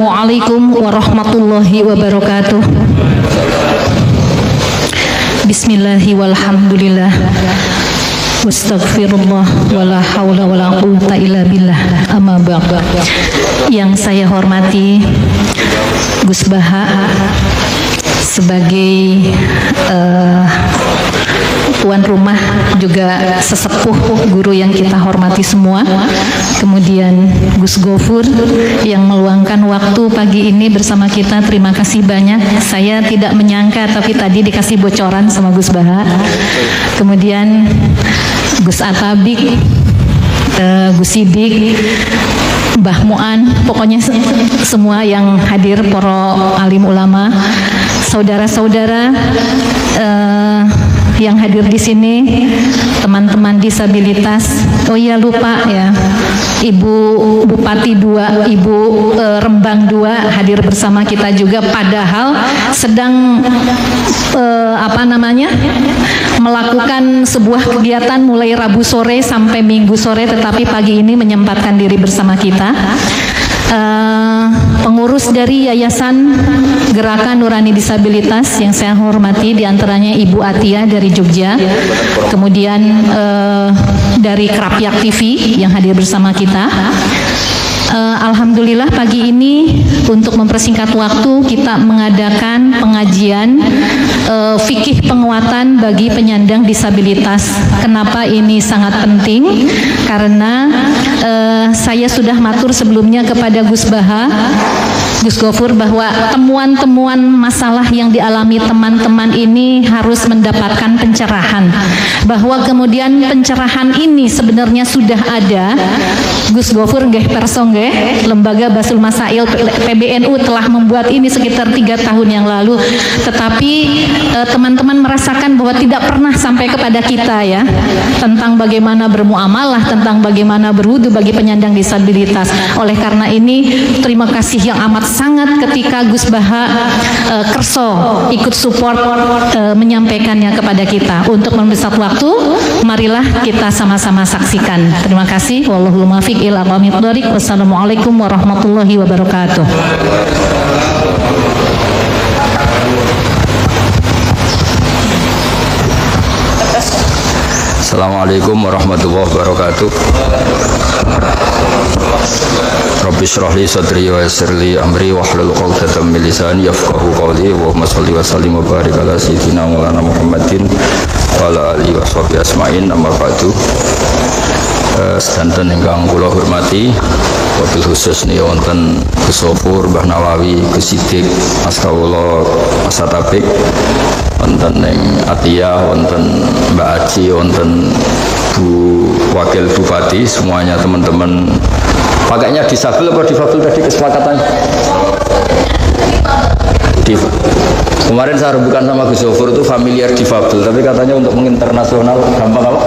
Assalamualaikum warahmatullahi wabarakatuh. Bismillahi walhamdulillah wastaghfirullah wala haula wala quwwata illa billah, amma ba'd. Yang saya hormati Gus Baha sebagai tuan rumah, juga sesepuh guru yang kita hormati semua. Kemudian Gus Gofur yang meluangkan waktu pagi ini bersama kita, terima kasih banyak. Saya tidak menyangka, tapi tadi dikasih bocoran sama Gus Baha. Kemudian Gus Atabik, Gus Sidik, Mbah Mu'an, pokoknya semua yang hadir, para alim ulama, saudara-saudara yang hadir di sini, teman-teman disabilitas. Oh iya, lupa ya, Ibu Bupati 2, Ibu Rembang 2 hadir bersama kita juga, padahal sedang melakukan sebuah kegiatan mulai Rabu sore sampai Minggu sore, tetapi pagi ini menyempatkan diri bersama kita. Pengurus dari Yayasan Gerakan Nurani Disabilitas yang saya hormati, diantaranya Ibu Atia dari Jogja, kemudian dari Krapyak TV yang hadir bersama kita. Alhamdulillah pagi ini untuk mempersingkat waktu kita mengadakan pengajian fikih penguatan bagi penyandang disabilitas. Kenapa ini sangat penting? Karena saya sudah matur sebelumnya kepada Gus Baha, Gus Gofur, bahwa temuan-temuan masalah yang dialami teman-teman ini harus mendapatkan pencerahan, bahwa kemudian pencerahan ini sebenarnya sudah ada. Gus Gofur nggih perso nggih, Lembaga Basul Masail PBNU telah membuat ini sekitar 3 tahun yang lalu, tetapi teman-teman merasakan bahwa tidak pernah sampai kepada kita ya, tentang bagaimana bermuamalah, tentang bagaimana berwudu bagi penyandang disabilitas. Oleh karena ini terima kasih yang amat sangat ketika Gus Baha kerso ikut support menyampaikannya kepada kita. Untuk membesar waktu, marilah kita sama-sama saksikan. Terima kasih. Wallahul muwaffiq ila aqwamit thoriq. Wassalamualaikum warahmatullahi wabarakatuh. Assalamualaikum warahmatullahi wabarakatuh. Rabbi shrah li sadri wa yassir li amri wahlul 'uqdatam min lisani yafqahu qawli. Allahumma shalli wa sallim wa barik ala sayyidina Maulana Muhammadin wa ala alihi wa sahbihi asma'in. Amma ba'du. Sedanten ingkang kula hormati, wabil khusus nih wonten Gus Gofur, Mbah Nawawi, Gus Sidik, Mas Kawula, Mas Atabik, wonten ning Atia, wonten Mbak Aji, wonten Bu Wakil Bupati, semuanya teman-teman. Pakainya disabel apa difabel tadi kesepakatannya? Kemarin saya bukan sama Gus Gofur itu familiar difabel, tapi katanya untuk menginternasional gampang apa?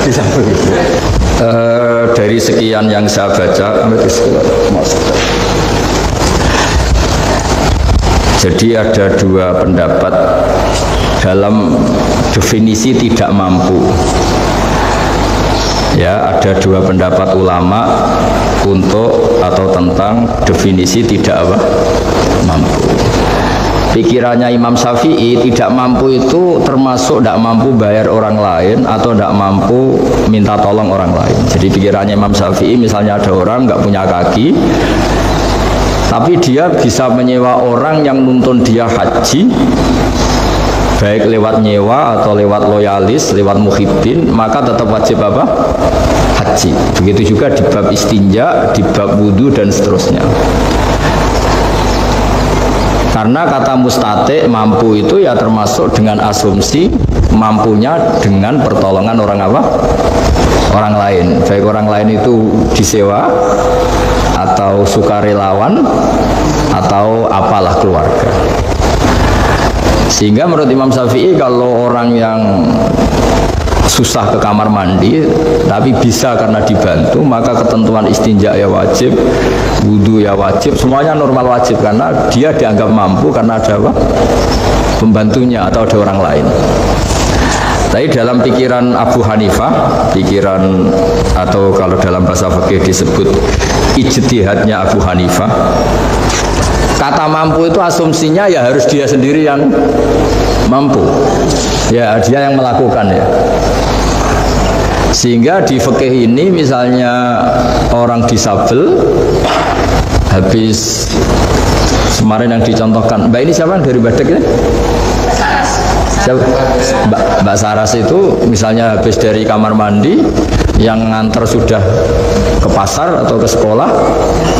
Disabel. Dari sekian yang saya baca, jadi ada dua pendapat dalam definisi tidak mampu. Ya, ada dua pendapat ulama untuk atau tentang definisi tidak apa? Mampu. Pikirannya Imam Syafi'i, tidak mampu itu termasuk tidak mampu bayar orang lain atau tidak mampu minta tolong orang lain. Jadi pikirannya Imam Syafi'i, misalnya ada orang nggak punya kaki, tapi dia bisa menyewa orang yang nuntun dia haji, baik lewat nyewa atau lewat loyalis, lewat muhibbin, maka tetap wajib apa? Haji. Begitu juga di bab istinja, di bab wudu dan seterusnya. Karena kata mustati, mampu itu ya termasuk dengan asumsi mampunya dengan pertolongan orang apa? Orang lain. Baik orang lain itu disewa atau sukarelawan atau apalah keluarga. Sehingga menurut Imam Syafi'i, kalau orang yang susah ke kamar mandi tapi bisa karena dibantu, maka ketentuan istinja ya wajib, wudu ya wajib, semuanya normal wajib, karena dia dianggap mampu karena ada apa? Pembantunya atau ada orang lain. Tapi dalam pikiran Abu Hanifah, pikiran atau kalau dalam bahasa fikih disebut ijtihadnya Abu Hanifah. Kata mampu itu asumsinya ya harus dia sendiri yang mampu, ya dia yang melakukan ya. Sehingga di fikih ini misalnya orang disabel habis kemarin yang dicontohkan, Mbak ini siapa dari Badek ya? Mbak Saras itu misalnya habis dari kamar mandi yang nganter sudah ke pasar atau ke sekolah,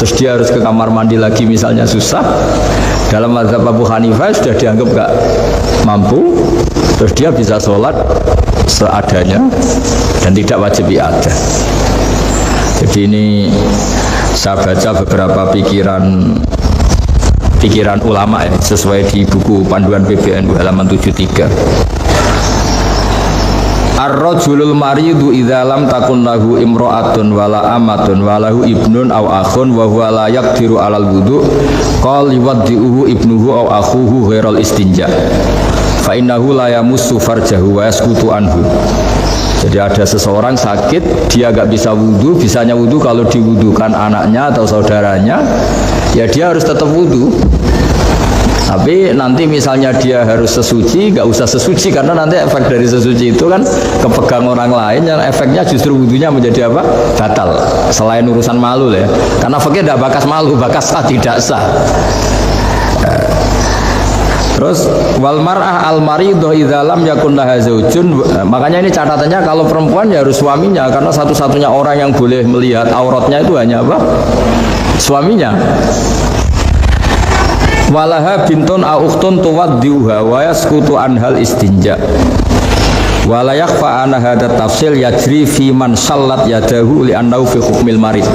terus dia harus ke kamar mandi lagi misalnya susah, dalam mazhab Abu Hanifah sudah dianggap gak mampu, terus dia bisa sholat seadanya dan tidak wajib i'adah. Jadi ini saya baca beberapa pikiran ulama ya, sesuai di buku panduan PBNU halaman 73. Ar-rajulul maridu idza lam takun lahu imra'atun wala amatun walahu ibnun aw akhun wa huwa la yaqdiru 'alal wudu qal yuwaddi'uhu ibnuhu aw akhuhu ghairal istinja fa innahu la yamussu farjahu wa yasqutu anhu. Jadi ada seseorang sakit, dia gak bisa wudu, bisanya wudu kalau diwudukan anaknya atau saudaranya, ya dia harus tetap wudu. Tapi nanti misalnya dia harus sesuci, gak usah sesuci karena nanti efek dari sesuci itu kan kepegang orang lain, yang efeknya justru wudunya menjadi apa? Batal. Selain urusan malu ya, karena fakir tidak bakas malu, bakas sah tidak sah. Terus wal mar'ah al maridah idza lam yakun laha zaujun, makanya ini catatannya kalau perempuan ya harus suaminya, karena satu-satunya orang yang boleh melihat auratnya itu hanya apa? Suaminya. Walaha bintun au ukhtun tuwaddiuha wa yasqutu anhal istinja. Wala yakhfa anna hadha tafsil yajri fi man sallat yadahu li annahu fi hukmil marid.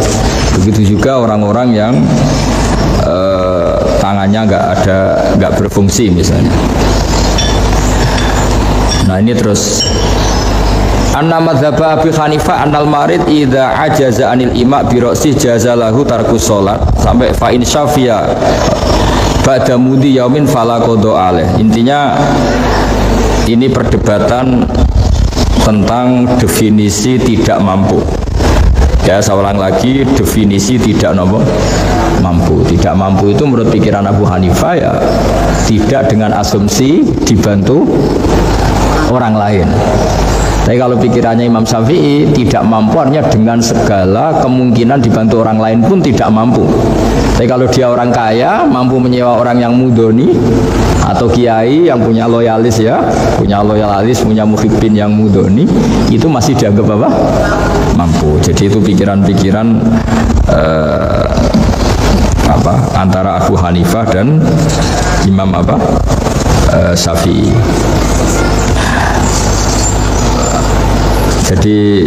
Begitu juga orang-orang yang tangannya nggak berfungsi misalnya. Nah ini terus anna madzhab Abi Hanifah annal marid idza ajaza anil ima bi ra'si jazalahu tarkus salat sampai fa in syafiya ba'da mudi yaumin fala qada alaih. Intinya ini perdebatan tentang definisi tidak mampu. Ya, saya ulang lagi, definisi tidak mampu. Tidak mampu itu menurut pikiran Abu Hanifah ya tidak dengan asumsi dibantu orang lain. Tapi kalau pikirannya Imam Syafi'i, tidak mampu artinya dengan segala kemungkinan dibantu orang lain pun tidak mampu. Tapi kalau dia orang kaya, mampu menyewa orang yang mudoni atau kiai yang punya loyalis ya, punya muhibbin yang mudoni, itu masih dianggap apa? Mampu. Jadi itu pikiran-pikiran antara Abu Hanifah dan Imam Syafi'i. Jadi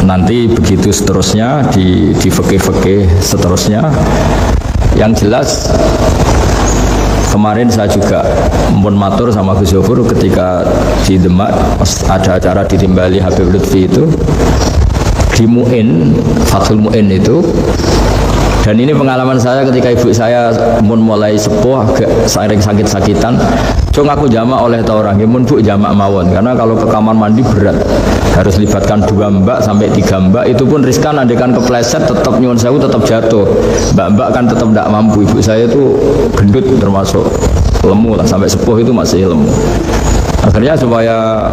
nanti begitu seterusnya di fikih-fikih seterusnya. Yang jelas kemarin saya juga mohon matur sama Gus Zofur ketika di Demak ada acara di Timbali Habib Lutfi itu di Mu'in, Fathul Mu'in itu. Dan ini pengalaman saya ketika ibu saya mulai sepuh agak sering sakit-sakitan. Cung aku jamak oleh tau orang, mun bu jamak mawon. Karena kalau ke kamar mandi berat, harus libatkan 2 mbak sampai 3 mbak. Itu pun riskan, andekan kepleset tetap nyuwun sewu tetap jatuh. Mbak-mbak kan tetap tidak mampu. Ibu saya itu gendut termasuk lemu lah, sampai sepuh itu masih lemu. Akhirnya supaya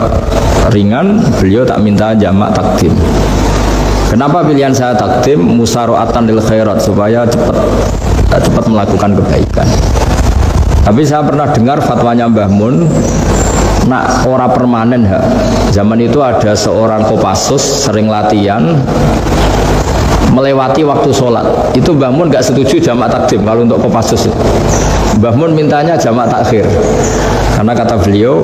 ringan, beliau tak minta jamak takdim. Kenapa pilihan saya takdim? Musaroatan lil khairat, supaya cepat melakukan kebaikan. Tapi saya pernah dengar fatwanya Mbah Mun, nak ora permanen ha. Zaman itu ada seorang Kopassus sering latihan melewati waktu sholat. Itu Mbah Mun gak setuju jamak takdim kalau untuk Kopassus. Mbah Mun mintanya jamak takhir. Karena kata beliau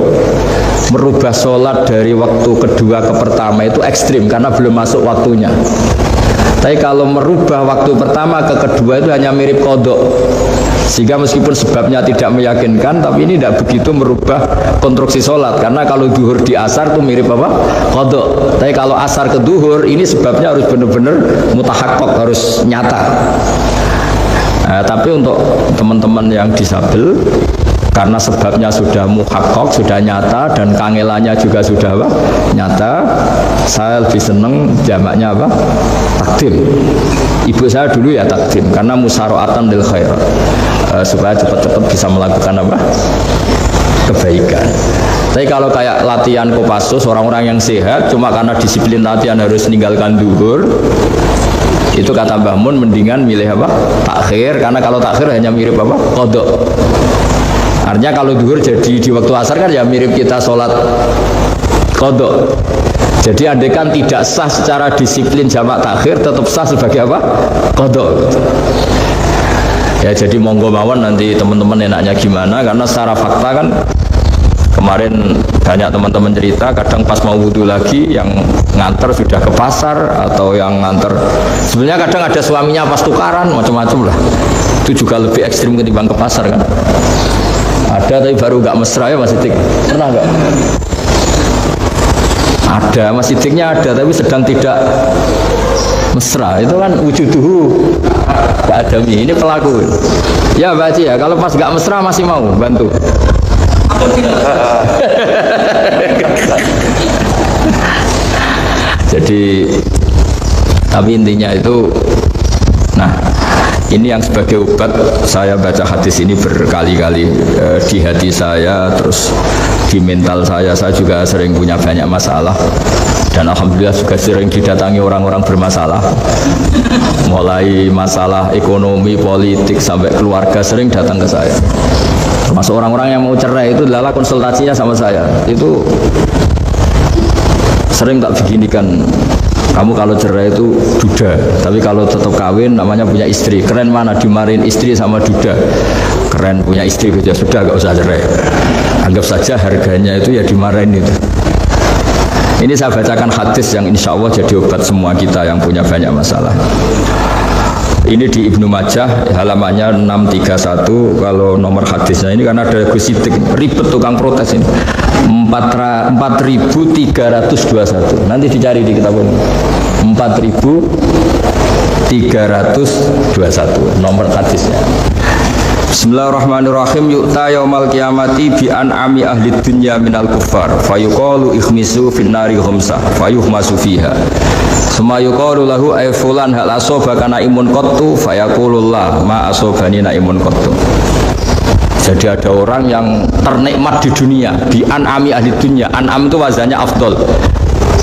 merubah sholat dari waktu kedua ke pertama itu ekstrim karena belum masuk waktunya. Tapi kalau merubah waktu pertama ke kedua itu hanya mirip kodok. Sehingga meskipun sebabnya tidak meyakinkan, tapi ini tidak begitu merubah konstruksi sholat. Karena kalau duhur di asar itu mirip apa? Kodok. Tapi kalau asar ke duhur, ini sebabnya harus benar-benar mutahakkok, harus nyata. Tapi untuk teman-teman yang disabel, karena sebabnya sudah muhakkok, sudah nyata, dan kangelannya juga sudah apa? Nyata, saya lebih senang jamaknya apa? Takdim. Ibu saya dulu ya takdim karena musyaroatan lil khairat, supaya cepat-cepat bisa melakukan apa? Kebaikan. Tapi kalau kayak latihan Kopassus, orang-orang yang sehat cuma karena disiplin latihan harus meninggalkan duhur, itu kata Mbah Mun mendingan milih apa? Takhir, karena kalau takhir hanya mirip apa? Qadha. Artinya kalau duhur jadi di waktu asar kan ya mirip kita sholat qadha. Jadi andaikan tidak sah secara disiplin jamak takhir, tetap sah sebagai apa? Qadha. Ya jadi monggo mawon nanti teman-teman enaknya gimana, karena secara fakta kan kemarin banyak teman-teman cerita kadang pas mau wudhu lagi yang nganter sudah ke pasar, atau yang nganter sebenarnya kadang ada suaminya pas tukaran, macam-macam lah. Itu juga lebih ekstrim ketimbang ke pasar kan. Ada tapi baru nggak mesra ya Mas Sidik, pernah nggak? Ada Mas Sidiknya ada tapi sedang tidak mesra, itu kan wujuduhu nggak ada. Ini pelaku ya Mbak Haji ya, kalau pas nggak mesra masih mau bantu. Jadi tapi intinya itu, nah ini yang sebagai obat saya baca hadis ini berkali-kali di hati saya, terus di mental saya juga sering punya banyak masalah, dan alhamdulillah juga sering didatangi orang-orang bermasalah, mulai masalah ekonomi, politik sampai keluarga sering datang ke saya. Termasuk orang-orang yang mau cerai itu adalah konsultasinya sama saya. Itu sering tak beginikan, kamu kalau cerai itu duda, tapi kalau tetap kawin namanya punya istri. Keren mana dimarahin istri sama duda? Keren punya istri gitu ya, sudah gak usah cerai. Anggap saja harganya itu ya dimarahin itu. Ini saya bacakan hadis yang insya Allah jadi obat semua kita yang punya banyak masalah. Ini di Ibnu Majah halamannya 631. Kalau nomor hadisnya ini karena ada Gus Sidik ribet tukang protes ini 4321. Nanti dicari di kitab ini 4321 nomor hadisnya. Bismillahirrahmanirrahim. Yu'ta yaumal qiyamati bi an'ami ahli dunya minal kuffar fayuqalu ikhmisu fin nari khumsah fayuhmasu fiha summa yuqalu lahu ay fulan hal asobaka naimun qattu fayaqulullah ma asobani naimun qattu. Jadi ada orang yang ternikmat di dunia, bi an'ami ahli dunya. An'am itu wazannya afdol.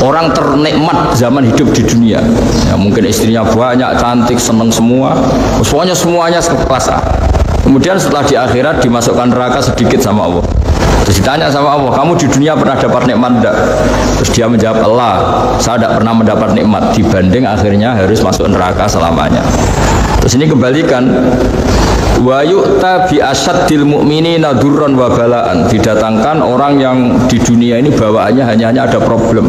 Orang ternikmat zaman hidup di dunia ya, mungkin istrinya banyak, cantik, seneng semua, semuanya sekelas A. Kemudian setelah di akhirat dimasukkan neraka sedikit sama Allah. Terus ditanya sama Allah, kamu di dunia pernah dapat nikmat enggak? Terus dia menjawab, Allah, saya tidak pernah mendapat nikmat, dibanding akhirnya harus masuk neraka selamanya. Terus ini kembalikan, wa yu'ta bi asaddil mu'minina durran wa balaan. Didatangkan orang yang di dunia ini bawaannya hanya ada problem,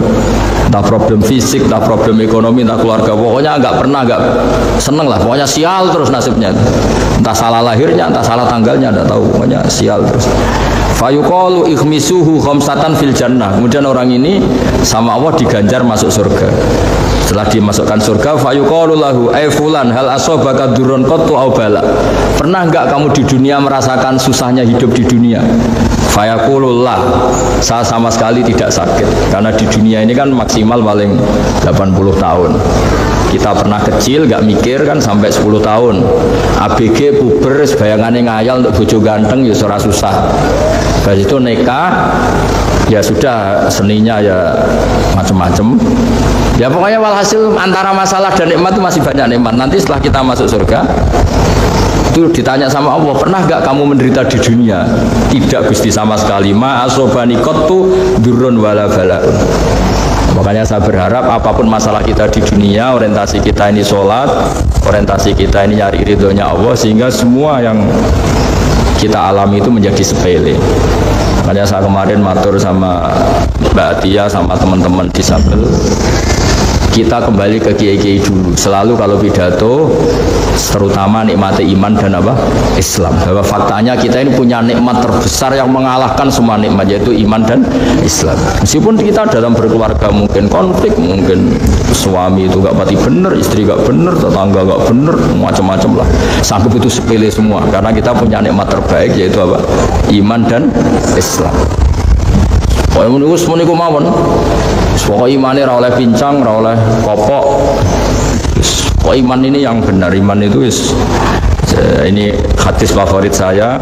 entah problem fisik, entah problem ekonomi, entah keluarga, pokoknya nggak seneng lah, pokoknya sial terus nasibnya, entah salah lahirnya, entah salah tanggalnya, nggak tahu, pokoknya sial terus. Fayuqalu ikhmisuhu khamsatan fil jannah. Kemudian orang ini sama Allah diganjar masuk surga. Setelah dimasukkan surga, fayuqalu lahu ay fulan hal asobaka durun qattu aw bala. Pernah enggak kamu di dunia merasakan susahnya hidup di dunia? Fayaqulullah, saya sama sekali tidak sakit, karena di dunia ini kan maksimal paling 80 tahun. Kita pernah kecil gak mikir kan sampai 10 tahun. ABG puber bayangannya ngayal untuk bojo ganteng ya ora susah. Habis itu nikah ya sudah, seninya ya macam-macam. Ya pokoknya walhasil antara masalah dan nikmat itu masih banyak nikmat. Nanti setelah kita masuk surga itu ditanya sama Allah, pernah gak kamu menderita di dunia? Tidak Gusti, sama sekali. Ma asobani qattu durrun wala balaun. Makanya saya berharap apapun masalah kita di dunia, orientasi kita ini sholat, orientasi kita ini nyari ridhonya Allah, sehingga semua yang kita alami itu menjadi sepele. Makanya saya kemarin matur sama Mbak Tia sama teman-teman disabel, kita kembali ke kiai-kiai dulu. Selalu kalau pidato terutama nikmati iman dan apa? Islam. Bahwa faktanya kita ini punya nikmat terbesar yang mengalahkan semua nikmat, yaitu iman dan Islam. Meskipun kita dalam berkeluarga mungkin konflik, mungkin suami itu gak pati bener, istri gak bener, tetangga gak bener, macam-macam lah. Sanggup itu sepele semua karena kita punya nikmat terbaik, yaitu apa? Iman dan Islam. Pokoknya menurut semua mawon. Pokoknya imannya ra oleh pincang, ra oleh kopok. Kok iman ini yang benar, iman itu ini hadis favorit saya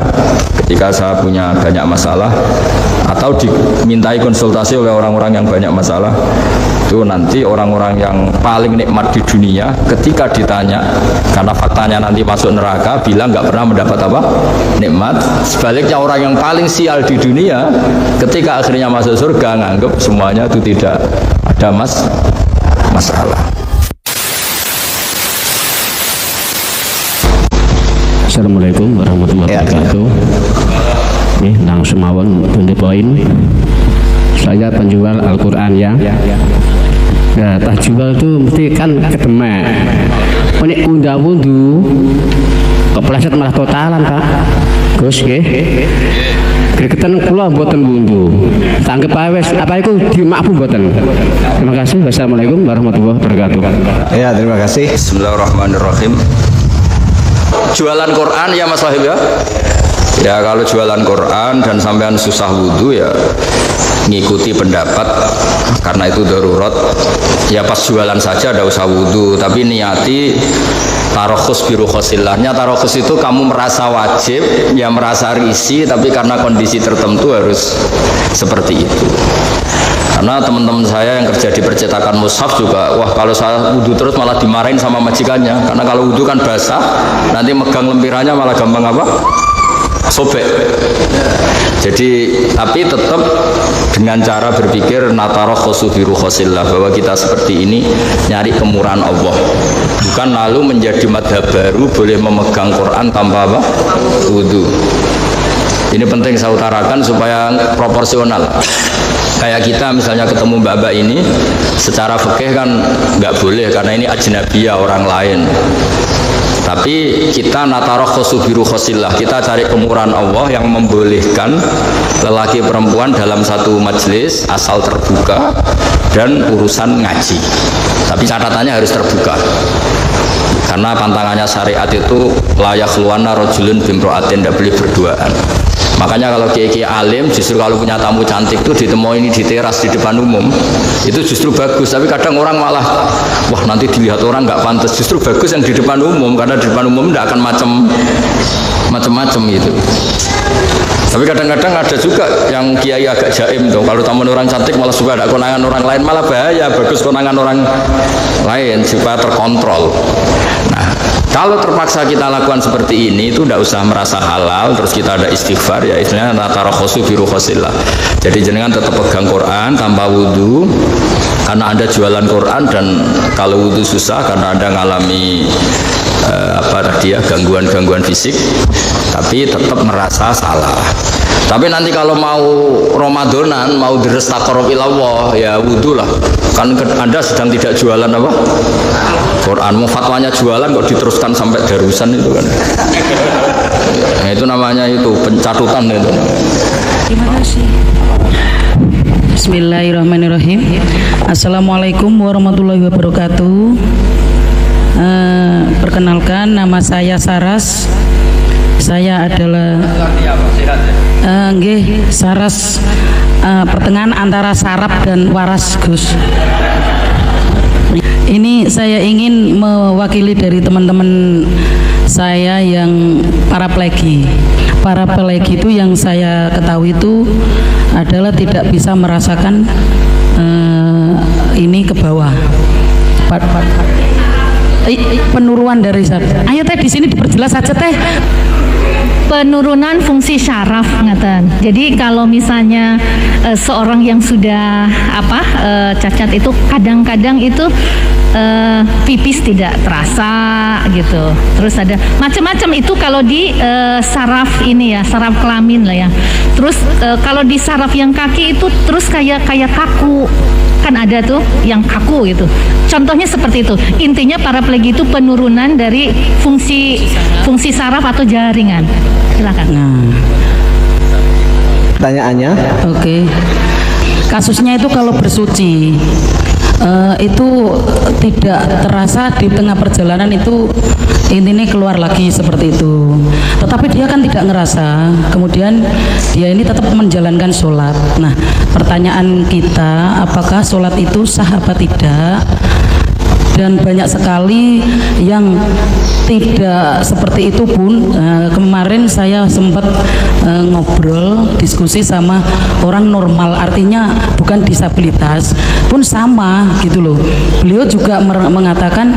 ketika saya punya banyak masalah atau dimintai konsultasi oleh orang-orang yang banyak masalah. Itu nanti orang-orang yang paling nikmat di dunia ketika ditanya, karena faktanya nanti masuk neraka, bilang nggak pernah mendapat apa? Nikmat. Sebaliknya orang yang paling sial di dunia ketika akhirnya masuk surga nganggap semuanya itu tidak ada masalah. Assalamualaikum warahmatullahi wabarakatuh. Nang sumawon pundi poin. Saya penjual Al-Qur'an ya. Nah, tak jual itu mesti kan kedemek. Ini unda-undu kepleset malah totalan, Pak. Gus nggih. Gregetan kula mboten wundu. Tanggep ae wis apa iku dimakfu mboten. Terima kasih. Wassalamualaikum warahmatullahi wabarakatuh. Ya, terima kasih. Bismillahirrahmanirrahim. Jualan Quran ya Mas Wahib ya. Ya kalau jualan Quran dan sampean susah wudhu ya ngikuti pendapat karena itu darurat. Ya pas jualan saja ada usah wudhu, tapi niati tarokhus birukhosillahnya. Tarokhus itu kamu merasa wajib, ya merasa risih, tapi karena kondisi tertentu harus seperti itu. Karena teman-teman saya yang kerja di percetakan mushaf juga, wah kalau saya wudhu terus malah dimarahin sama majikannya. Karena kalau wudhu kan basah, nanti megang lempirannya malah gampang apa? Sobek. Jadi tapi tetap dengan cara berpikir natarokhosu birukhosillah, bahwa kita seperti ini nyari kemurahan Allah, bukan lalu menjadi madhab baru boleh memegang Quran tanpa apa? Wudhu. Ini penting saya utarakan supaya proporsional. Kayak kita misalnya ketemu mbak-mbak ini secara fikih kan nggak boleh karena ini ajnabiyah, orang lain. Tapi kita natarokhosu birukhosillah, kita cari kemurahan Allah yang membolehkan lelaki perempuan dalam satu majelis asal terbuka dan urusan ngaji. Tapi catatannya harus terbuka. Karena pantangannya syariat itu layak luana rojulun bimroatin, tidak boleh berduaan. Makanya kalau kiai-kiai alim justru kalau punya tamu cantik itu ditemui ini di teras di depan umum itu justru bagus. Tapi kadang orang malah wah nanti dilihat orang nggak pantas. Justru bagus yang di depan umum karena di depan umum tidak akan macam-macam gitu. Tapi kadang-kadang ada juga yang kiai agak jaim tuh. Kalau tamu orang cantik malah suka ada konangan orang lain, malah bahaya. Bagus konangan orang lain supaya terkontrol. Nah, kalau terpaksa kita lakukan seperti ini itu tidak usah merasa halal, terus kita ada istighfar, ya istilahnya natarokhosu birukhosillah. Jadi jenengan tetap pegang Quran tanpa wudhu, karena Anda jualan Quran, dan kalau wudhu susah karena Anda ngalami gangguan-gangguan fisik, tapi tetap merasa salah. Tapi nanti kalau mau Ramadanan, mau deres taqarrub ilallah, ya wudhu lah. Kan Anda sedang tidak jualan apa? Quran. Mau fatwanya jualan kok diteruskan sampai darusan itu kan. Nah, itu namanya itu pencatutan itu. Terima kasih. Bismillahirrahmanirrahim. Assalamualaikum warahmatullahi wabarakatuh. Perkenalkan, nama saya Saras. Saya adalah Saras, pertengahan antara sarap dan waras, Gus. Ini saya ingin mewakili dari teman-teman saya yang paraplegia. Paraplegia itu yang saya ketahui itu adalah tidak bisa merasakan ini ke bawah. Penurunan dari saraf. Ayo teh di sini diperjelas saja teh. Penurunan fungsi syaraf ngaten. Jadi kalau misalnya seorang yang sudah cacat itu kadang-kadang itu pipis tidak terasa gitu. Terus ada macam-macam itu kalau di saraf ini ya, saraf kelamin lah ya. Terus kalau di saraf yang kaki itu terus kayak kaku. Kan ada tuh yang kaku gitu. Contohnya seperti itu. Intinya paraplegia itu penurunan dari fungsi saraf atau jaringan. Silakan. Nah, Pertanyaannya? oke. Kasusnya itu kalau bersuci itu tidak terasa di tengah perjalanan itu intinya keluar lagi seperti itu. Tetapi dia kan tidak ngerasa. Kemudian dia ini tetap menjalankan sholat. Nah, pertanyaan kita, apakah sholat itu sah apa tidak? dan banyak sekali yang tidak seperti itu pun. Kemarin saya sempat ngobrol diskusi sama orang normal, artinya bukan disabilitas pun sama gitu loh. Beliau juga mengatakan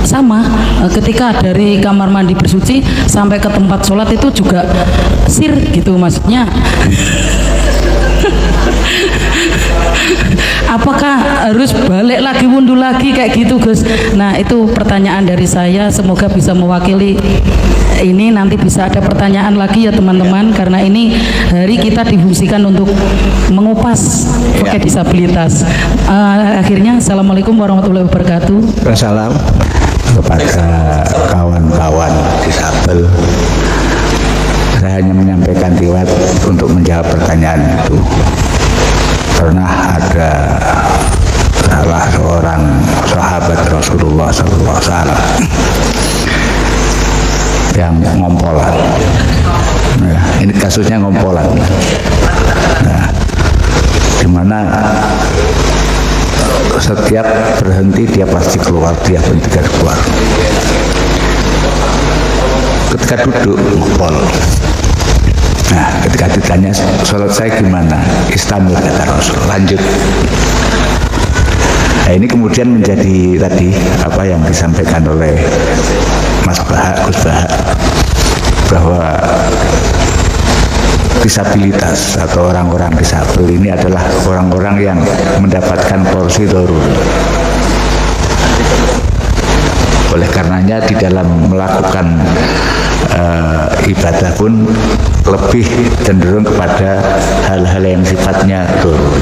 sama, ketika dari kamar mandi bersuci sampai ke tempat sholat itu juga sir gitu, maksudnya apakah harus balik lagi wudhu lagi kayak gitu Gus? Nah itu pertanyaan dari saya, semoga bisa mewakili ini. Nanti bisa ada pertanyaan lagi ya teman-teman, karena ini hari kita difungsikan untuk mengupas pakai disabilitas. Akhirnya assalamualaikum warahmatullahi wabarakatuh. Salam kepada kawan-kawan disabel. Saya hanya menyampaikan riwayat untuk menjawab pertanyaan itu. Pernah ada salah seorang sahabat Rasulullah SAW yang ngompolan. Nah, ini kasusnya ngompolan. Nah, dimana setiap berhenti dia pasti keluar, dia berhenti keluar. Ketika duduk ngompol. Nah, ketika ditanya sholat saya gimana, istamil kata Rasul, lanjut. Nah, ini kemudian menjadi tadi apa yang disampaikan oleh Mas Bahak, Gus Bahak, bahwa disabilitas atau orang-orang disabel ini adalah orang-orang yang mendapatkan porsi darur. Oleh karenanya di dalam melakukan ibadah pun lebih cenderung kepada hal-hal yang sifatnya darur.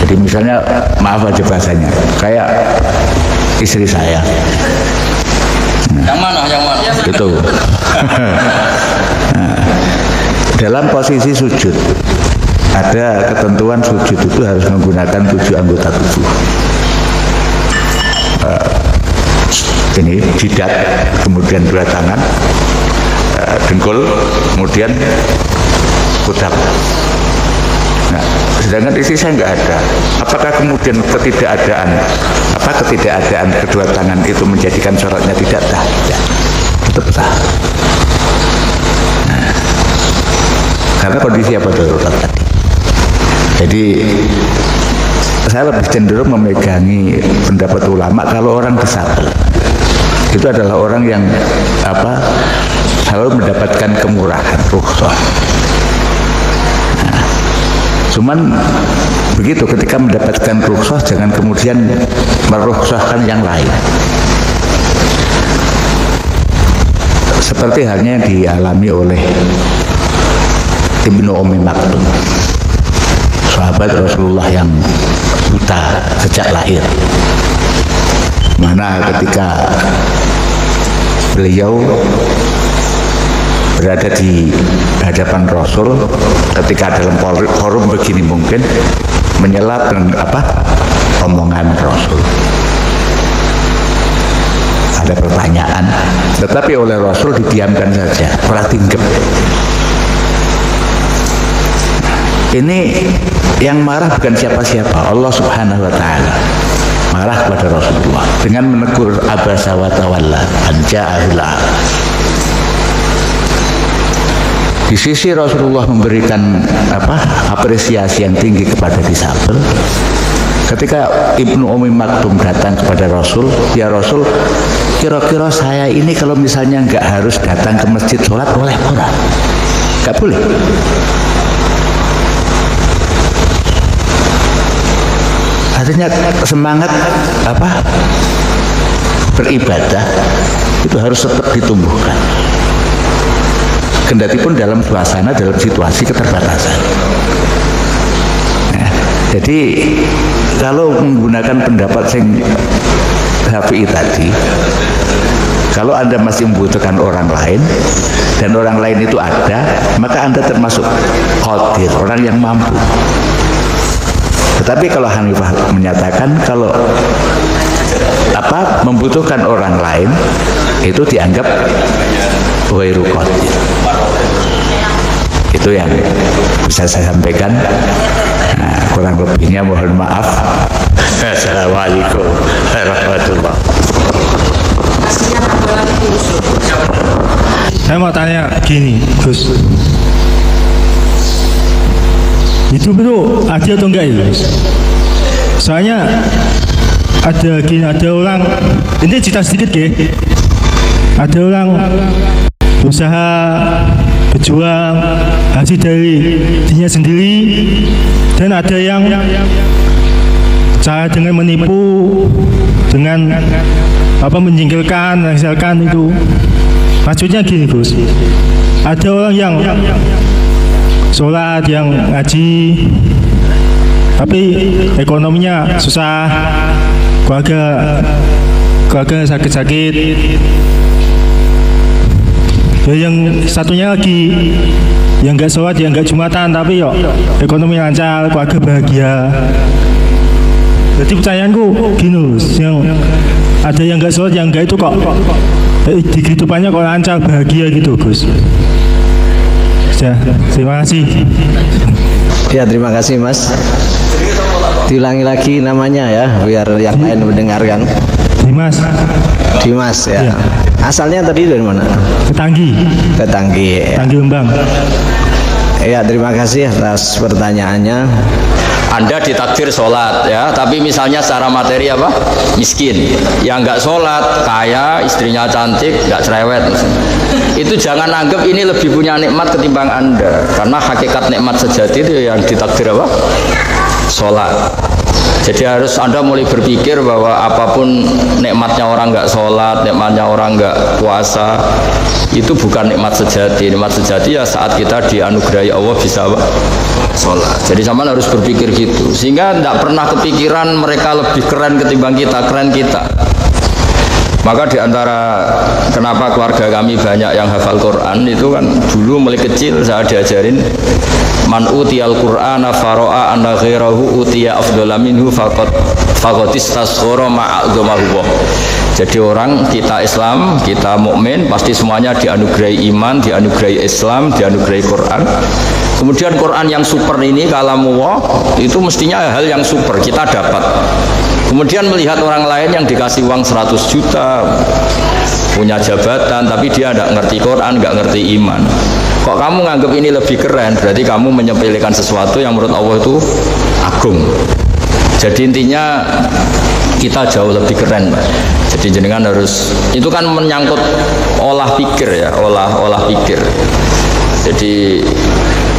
Jadi misalnya, maaf aja bahasanya, kayak istri saya. Yang mana? Itu. Nah, dalam posisi sujud ada ketentuan sujud itu harus menggunakan 7 anggota tubuh. Ini jidat, kemudian 2 tangan, dengkul, kemudian kudak. Nah, sedangkan istri saya nggak ada. Apakah kemudian ketidakadaan kedua tangan itu menjadikan sholatnya tidak sah? Tidak, tetap sah. Nah, karena kondisi apa darurat tadi. Jadi saya lebih cenderung memegangi pendapat ulama kalau orang disabel itu adalah orang yang selalu mendapatkan kemurahan, rukhsah. Nah, cuman begitu, ketika mendapatkan rukhsah jangan kemudian merukhsahkan yang lain. Seperti halnya yang dialami oleh Ibnu Ummi Maktum, sahabat Rasulullah yang buta sejak lahir. Mana ketika beliau berada di hadapan Rasul, ketika dalam forum begini mungkin menyela omongan Rasul. Ada pertanyaan, tetapi oleh Rasul didiamkan saja, malah tinggep. Ini yang marah bukan siapa-siapa, Allah Subhanahu wa Ta'ala marah kepada Rasulullah dengan menegur abasa wa tawalla an ja'ahul a'ma. Di sisi Rasulullah memberikan apresiasi yang tinggi kepada disabel. Ketika Ibnu Ummi Maktum datang kepada Rasul, ya Rasul, kira-kira saya ini kalau misalnya nggak harus datang ke masjid sholat boleh ora? Nggak boleh. Artinya semangat beribadah itu harus tetap ditumbuhkan. Kendati pun dalam suasana, dalam situasi keterbatasan. Nah, jadi kalau menggunakan pendapat Syafi'i tadi, kalau Anda masih membutuhkan orang lain dan orang lain itu ada, maka Anda termasuk qadir, orang yang mampu. Tetapi kalau Hanifah menyatakan kalau membutuhkan orang lain itu dianggap ghairu qadir. Itu yang bisa saya sampaikan. Nah, kurang lebihnya mohon maaf. Assalamualaikum warahmatullahi. Saya mau tanya gini, Gus. Itu betul ada atau enggak ya, Gus? Soalnya ada orang, ini cerita sedikit ya. Ada orang berusaha berjuang hasil dari dirinya sendiri, dan ada yang cara dengan menipu, dengan menyingkirkan, misalkan itu. Maksudnya gini, Gus, ada orang yang sholat, yang ngaji, tapi ekonominya susah, keluarga sakit-sakit. Yang satunya lagi yang nggak sholat, yang nggak jumatan, tapi ekonomi lancar, keluarga bahagia. Jadi pertanyaanku gini, Gus, yang ada yang nggak sholat, yang nggak itu kok di kehidupannya kok lancar, bahagia gitu, Gus. Ya, terima kasih. Ya, terima kasih, Mas. Diulangi lagi namanya ya, biar yang lain mendengarkan. Dimas. Dimas ya. Asalnya tadi dari mana? Ketanggi. Ketanggi. Ya. Tanggi Lembang. Ya, terima kasih atas pertanyaannya. Anda ditakdir sholat ya, tapi misalnya secara materi apa? Miskin. Yang nggak sholat, kaya, istrinya cantik, nggak cerewet. Itu jangan anggap ini lebih punya nikmat ketimbang Anda, karena hakikat nikmat sejati itu yang ditakdir apa? Sholat. Jadi harus Anda mulai berpikir bahwa apapun nikmatnya orang nggak sholat, nikmatnya orang nggak puasa, itu bukan nikmat sejati. Nikmat sejati ya saat kita dianugerahi Allah bisa apa? Sholat. Jadi zaman harus berpikir gitu, sehingga tidak pernah kepikiran mereka lebih keren ketimbang kita, keren kita. Maka diantara kenapa keluarga kami banyak yang hafal Quran itu kan dulu mulai kecil saya diajarin man utiyal Qur'ana faro'a anna ghairahu utiya afdhala minhu faqad istasghara ma'adzamahu. Jadi orang kita Islam, kita mukmin pasti semuanya dianugerahi iman, dianugerahi Islam, dianugerahi Quran. Kemudian Quran yang super ini kalamullah itu mestinya hal yang super kita dapat. Kemudian melihat orang lain yang dikasih uang 100 juta, punya jabatan, tapi dia tidak ngerti Quran, nggak ngerti iman. Kok kamu nganggap ini lebih keren? Berarti kamu menyepelekan sesuatu yang menurut Allah itu agung. Jadi intinya kita jauh lebih keren, Pak. Jadi jenengan harus, itu kan menyangkut olah pikir ya, olah pikir. Jadi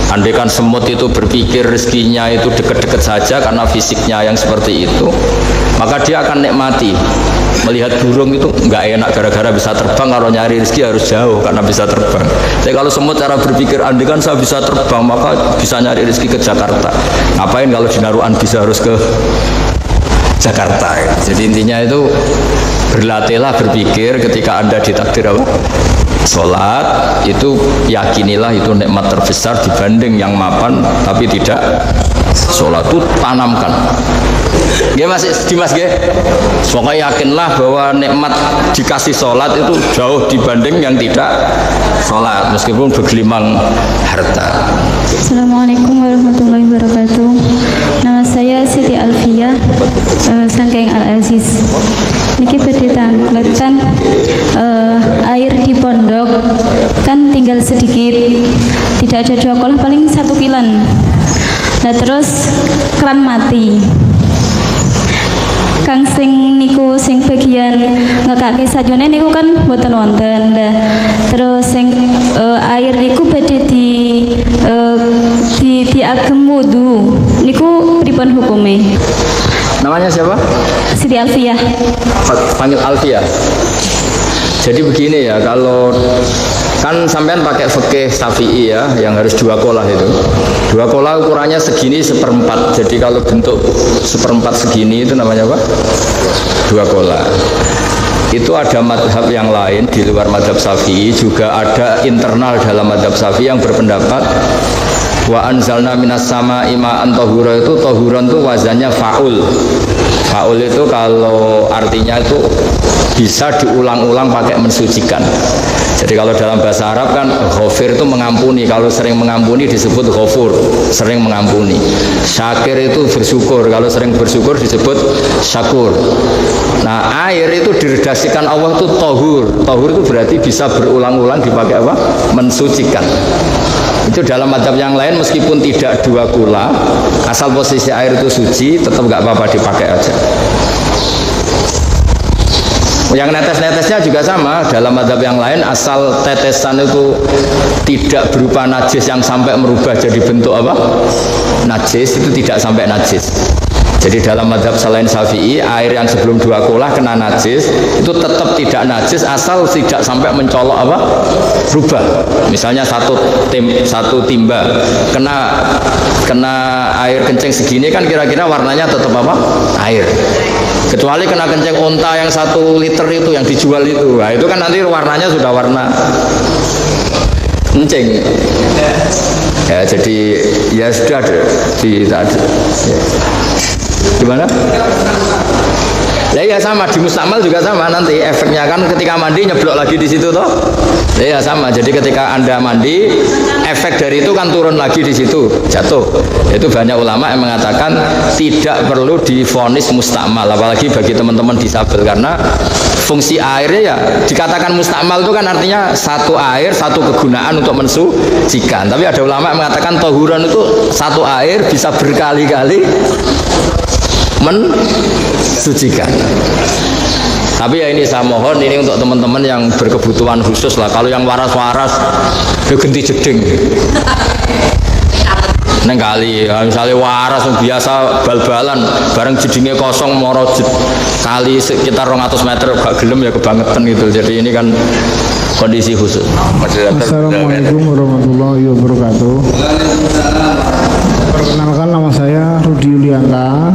andaikan semut itu berpikir rezekinya itu deket-deket saja karena fisiknya yang seperti itu, maka dia akan nikmati. Melihat burung itu nggak enak gara-gara bisa terbang, kalau nyari rezeki harus jauh karena bisa terbang. Tapi kalau semut cara berpikir, andaikan saya bisa terbang maka bisa nyari rezeki ke Jakarta. Ngapain kalau di Naruan bisa harus ke Jakarta ya. Jadi intinya itu berlatihlah berpikir ketika Anda ditakdir apa? Sholat, itu yakinilah itu nikmat terbesar dibanding yang mapan tapi tidak sholat. Itu tanamkan. Ya Mas Dimas ya. Pokoknya yakinlah bahwa nikmat dikasih sholat itu jauh dibanding yang tidak sholat meskipun bergelimang harta. Assalamualaikum warahmatullahi wabarakatuh. Nama saya Siti Alfia, Sangkeng Al Aziz. Niki badhe tangletan air di pondok kan tinggal sedikit, tidak ada 2 kolah, paling 1 kilan. Nah terus keran mati. Kang sing niku sing bagian ngekake sajone niku kan mboten wonten. Nah, terus sing air niku badhe diagem wudu. Niku pripun hukume? Namanya siapa? Siti Alfia. Panggil Alfia. Jadi begini ya, kalau kan sampean pakai fikih Syafi'i ya, yang harus 2 kolah itu. 2 kolah ukurannya segini 1/4. Jadi kalau bentuk 1/4 segini itu namanya apa? 2 kolah. Itu ada madhab yang lain di luar madhab Syafi'i, juga ada internal dalam madhab Syafi'i yang berpendapat wa anzalna minas sama'i ma'an tahura, itu tahuran itu wazannya fa'ul. Fa'ul itu kalau artinya itu bisa diulang-ulang pakai mensucikan. Jadi kalau dalam bahasa Arab kan ghafir itu mengampuni. Kalau sering mengampuni disebut ghafur, sering mengampuni. Syakir itu bersyukur. Kalau sering bersyukur disebut syakur. Nah, air itu diredaksikan Allah itu tohur. Tohur itu berarti bisa berulang-ulang dipakai apa? Mensucikan. Itu dalam mazhab yang lain meskipun tidak dua kula, asal posisi air itu suci, tetap nggak apa-apa dipakai aja. Yang netes-netesnya juga sama, dalam mazhab yang lain asal tetesan itu tidak berupa najis yang sampai merubah jadi bentuk apa? Najis, itu tidak sampai najis. Jadi dalam mazhab selain Syafi'i, air yang sebelum dua kulah kena najis itu tetap tidak najis asal tidak sampai mencolok apa? Rubah. Misalnya satu timba kena air kencing segini kan kira-kira warnanya tetap apa? Air. Kecuali kena kencing onta yang 1 liter itu yang dijual itu, nah, itu kan nanti warnanya sudah warna kencing. Ya, jadi ya sudah ya. Gimana? Ya sama di mustakmal juga sama, nanti efeknya kan ketika mandi nyeblok lagi di situ toh. Ya sama. Jadi ketika Anda mandi, efek dari itu kan turun lagi di situ, jatuh. Itu banyak ulama yang mengatakan tidak perlu divonis mustakmal, apalagi bagi teman-teman disabel, karena fungsi airnya ya dikatakan mustakmal itu kan artinya satu air, satu kegunaan untuk mensucikan. Tapi ada ulama yang mengatakan tohuran itu satu air bisa berkali-kali mensucikan. Tapi ya ini saya mohon ini untuk teman-teman yang berkebutuhan khusus lah. Kalau yang waras-waras ya ganti jeding neng kali ya, misalnya waras biasa bal-balan bareng jedingnya kosong moro kali sekitar 200 meter gak gelem ya kebangetan gitu. Jadi ini kan kondisi khusus. Assalamualaikum warahmatullahi wabarakatuh. Perkenalkan, nama saya Rudi Yulianta.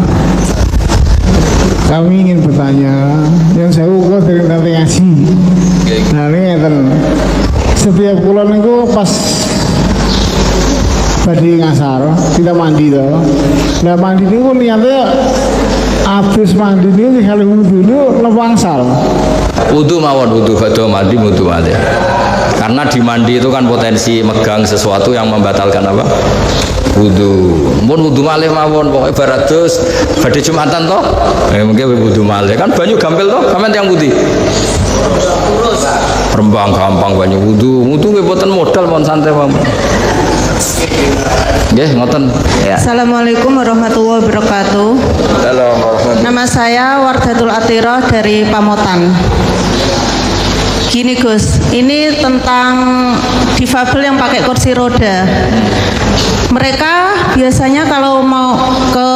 Kami ingin bertanya, yang saya ukur dari nanti ngaji. Nah ini setiap bulan itu pas badhe ngasar kita mandi toh. Nah mandi itu niatnya habis mandi ini kali wudhu itu lewangsal. Wudhu mawon, wudhu badhe mandi, wudhu mandi. Karena di mandi itu kan potensi megang sesuatu yang membatalkan apa? Wudhu. Mun wudhu malih mawon, pokoknya barat dos badhe Jumatan toh. Mungkin wudhu malih kan banyu gampil toh, sampean yang putih. Rembang gampang banyu wudhu. Wudhu nggih boten modal mon santai mawon. Nggih, ngoten. Ya. Assalamualaikum warahmatullahi wabarakatuh. Nama saya Wardatul Atirah dari Pamotan. Gini Gus, ini tentang difabel yang pakai kursi roda. Mereka biasanya kalau mau ke,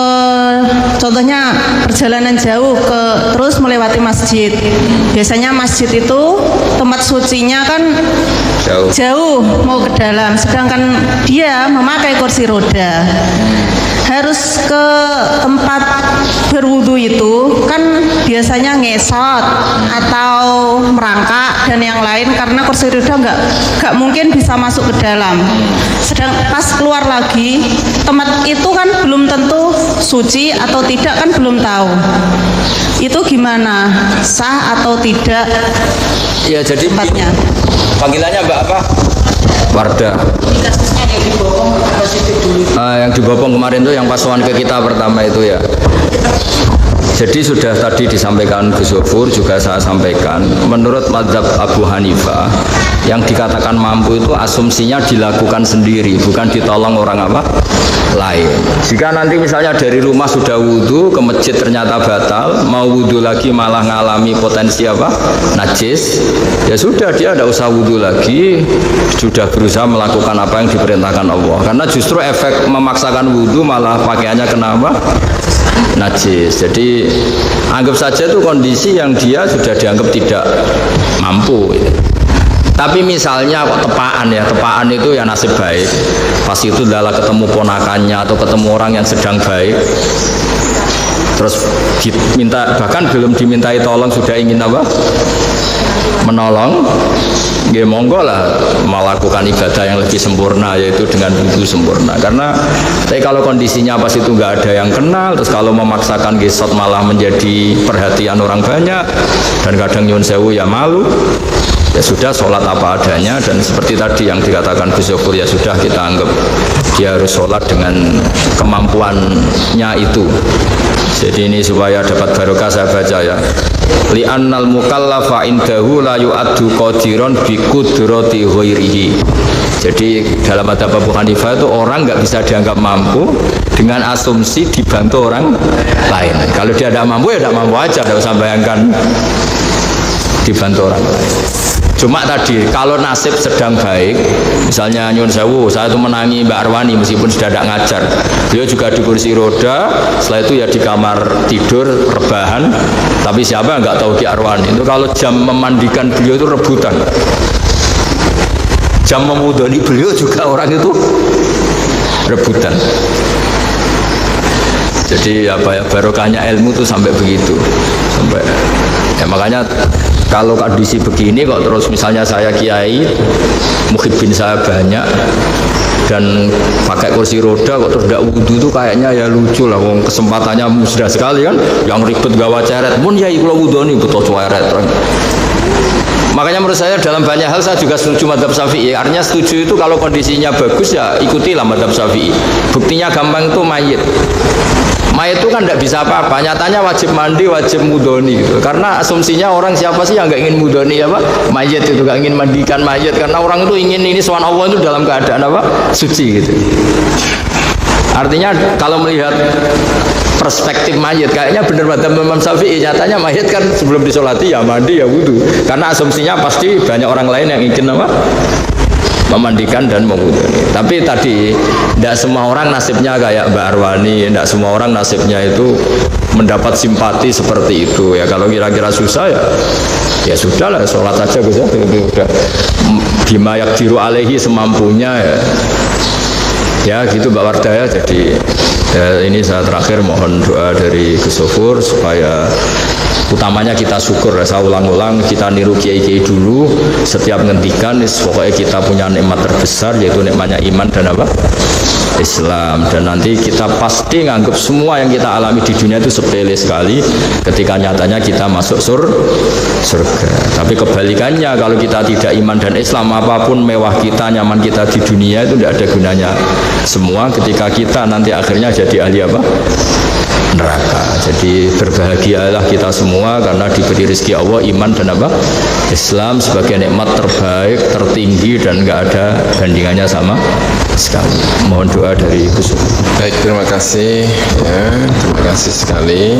contohnya perjalanan jauh terus melewati masjid. Biasanya masjid itu tempat sucinya kan jauh mau ke dalam, sedangkan dia memakai kursi roda. Harus ke tempat berwudu itu kan biasanya ngesot atau merangkak dan yang lain, karena kursi roda nggak mungkin bisa masuk ke dalam. Sedang pas keluar lagi tempat itu kan belum tentu suci atau tidak kan belum tahu. Itu gimana, sah atau tidak? Ya jadi tempatnya. Panggilannya Mbak apa? Wardah. Yang dibopong kemarin itu yang pasuan ke kita pertama itu ya. Jadi sudah tadi disampaikan Gus Zofur, juga saya sampaikan, menurut mazhab Abu Hanifah yang dikatakan mampu itu asumsinya dilakukan sendiri, bukan ditolong orang apa lain. Jika nanti misalnya dari rumah sudah wudhu, ke masjid ternyata batal, mau wudhu lagi malah ngalami potensi apa najis, ya sudah dia tidak usah wudhu lagi, sudah berusaha melakukan apa yang diperintahkan Allah. Karena justru efek memaksakan wudhu malah pakaiannya kenapa najis. Jadi anggap saja itu kondisi yang dia sudah dianggap tidak mampu. Tapi misalnya kok tepaan ya, tepaan itu ya nasib baik. Pas itu adalah ketemu ponakannya atau ketemu orang yang sedang baik, terus diminta, bahkan belum dimintai tolong sudah ingin apa? Menolong. Ya monggo lah melakukan ibadah yang lebih sempurna, yaitu dengan wudhu sempurna. Karena kalau kondisinya pas itu nggak ada yang kenal, terus kalau memaksakan gesot malah menjadi perhatian orang banyak, dan kadang nyun sewu ya malu. ya sudah sholat apa adanya, dan seperti tadi yang dikatakan Gus Zofur, ya sudah kita anggap dia harus sholat dengan kemampuannya itu. Jadi ini supaya dapat barokah saya baca ya. Li'annal mukallafa indahu la yu'addu qadiran bi qudrati ghairihi. Jadi dalam madzhab Abu Hanifah itu orang nggak bisa dianggap mampu dengan asumsi dibantu orang lain. Kalau dia tidak mampu ya tidak mampu aja, tidak usah bayangkan dibantu orang lain. Cuma tadi kalau nasib sedang baik, misalnya nyun sewu, saya itu menangi Mbak Arwani meskipun sudah tidak ngajar, beliau juga di kursi roda, setelah itu ya di kamar tidur rebahan, tapi siapa yang nggak tahu Ki Arwani itu kalau jam memandikan beliau itu rebutan, jam memudoni beliau juga orang itu rebutan. Jadi apa ya, barokahnya ilmu itu sampai begitu, sampai ya makanya kalau kondisi begini kok terus misalnya saya kiai, muhibbin saya banyak dan pakai kursi roda kok terus tidak wudhu itu kayaknya ya lucu lah, wong kesempatannya musda sekali kan, yang ribet gawa ceret mun ya kalau wudhu ini butuh ceret. Makanya menurut saya dalam banyak hal saya juga setuju madzhab Syafi'i. Artinya setuju itu kalau kondisinya bagus ya ikutilah madzhab Syafi'i. Buktinya gampang itu mayit. Mayit itu kan tidak bisa apa-apa. Nyatanya wajib mandi, wajib mudoni gitu. Karena asumsinya orang siapa sih yang nggak ingin mudoni apa? Mayit itu nggak ingin mandikan mayit. Karena orang itu ingin ini soal Allah itu dalam keadaan apa? Suci gitu. Artinya kalau melihat perspektif mayit kayaknya benar madzhab Imam Syafi'i. Nyatanya mayit kan sebelum disolati ya mandi ya wudu, karena asumsinya pasti banyak orang lain yang ingin apa? Memandikan dan mewuduni. Tapi tadi tidak semua orang nasibnya kayak Mbak Arwani, tidak semua orang nasibnya itu mendapat simpati seperti itu ya. Kalau kira-kira susah ya sudah lah, sholat saja Gus ya, udah bima yakdiru alaihi semampunya ya gitu Mbak Wardaya. Jadi ya, ini saya terakhir mohon doa dari Gus Zofur supaya utamanya kita syukur, saya ulang-ulang kita niru kiai-kiai dulu, setiap ngendikan pokoknya kita punya nikmat terbesar yaitu nikmatnya iman dan apa? Islam. Dan nanti kita pasti nganggap semua yang kita alami di dunia itu sepele sekali ketika nyatanya kita masuk surga. Tapi kebalikannya, kalau kita tidak iman dan Islam, apapun mewah kita, nyaman kita di dunia itu tidak ada gunanya semua ketika kita nanti akhirnya jadi ahli apa? Neraka. Jadi berbahagialah kita semua karena diberi rezeki Allah iman dan apa? Islam sebagai nikmat terbaik, tertinggi dan nggak ada bandingannya sama sekali. Mohon doa dari Gus. Baik, terima kasih ya, terima kasih sekali.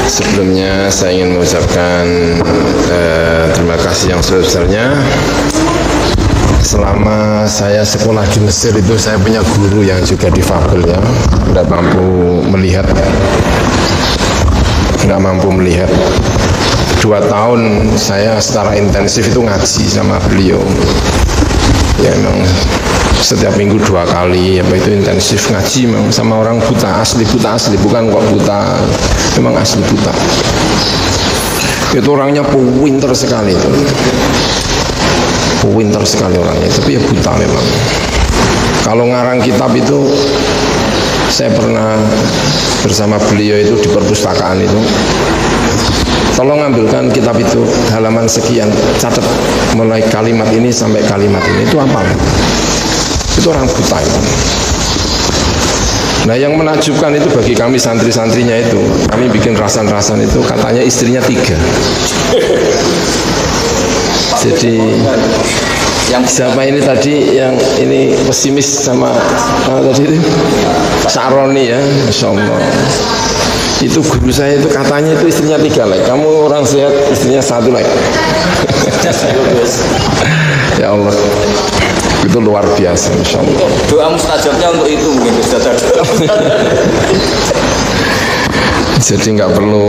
Sebelumnya saya ingin mengucapkan terima kasih yang sebesar-besarnya. Selama saya sekolah di Mesir itu saya punya guru yang juga difabel ya, tidak mampu melihat, 2 tahun saya secara intensif itu ngaji sama beliau. Ya memang setiap minggu 2 kali apa itu intensif ngaji memang sama orang buta asli, bukan kok buta, memang asli buta. Itu orangnya pinter sekali itu. Pinter sekali orangnya, tapi ya buta memang. Kalau ngarang kitab itu saya pernah bersama beliau itu di perpustakaan itu, tolong ambilkan kitab itu halaman sekian, catat mulai kalimat ini sampai kalimat ini, itu apa? Itu orang buta itu. Nah yang menakjubkan itu bagi kami santri-santrinya itu, kami bikin rasan-rasan itu katanya istrinya 3. Jadi yang siapa ini tadi yang ini pesimis sama tadi itu Saroni ya, Masya Allah. Itu guru saya itu katanya itu istrinya 3 lagi. Kamu orang sehat, istrinya 1 lagi. Ya Allah, itu luar biasa, Masya Allah. Doa mustajabnya untuk itu mungkin Ustaz. Jadi nggak perlu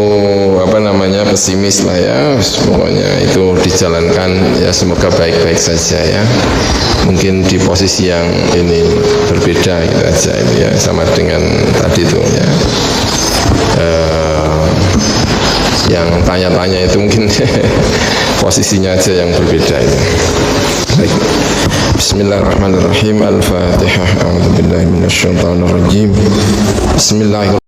pesimis lah ya, pokoknya itu dijalankan ya, semoga baik-baik saja ya. Mungkin di posisi yang ini berbeda gitu aja ini ya, sama dengan tadi itu ya. Yang tanya-tanya itu mungkin posisinya aja yang berbeda itu. Baik. Bismillahirrahmanirrahim. Al-Fatihah. A'udzubillahi minasyaitonir rajim. Bismillahirrahmanirrahim.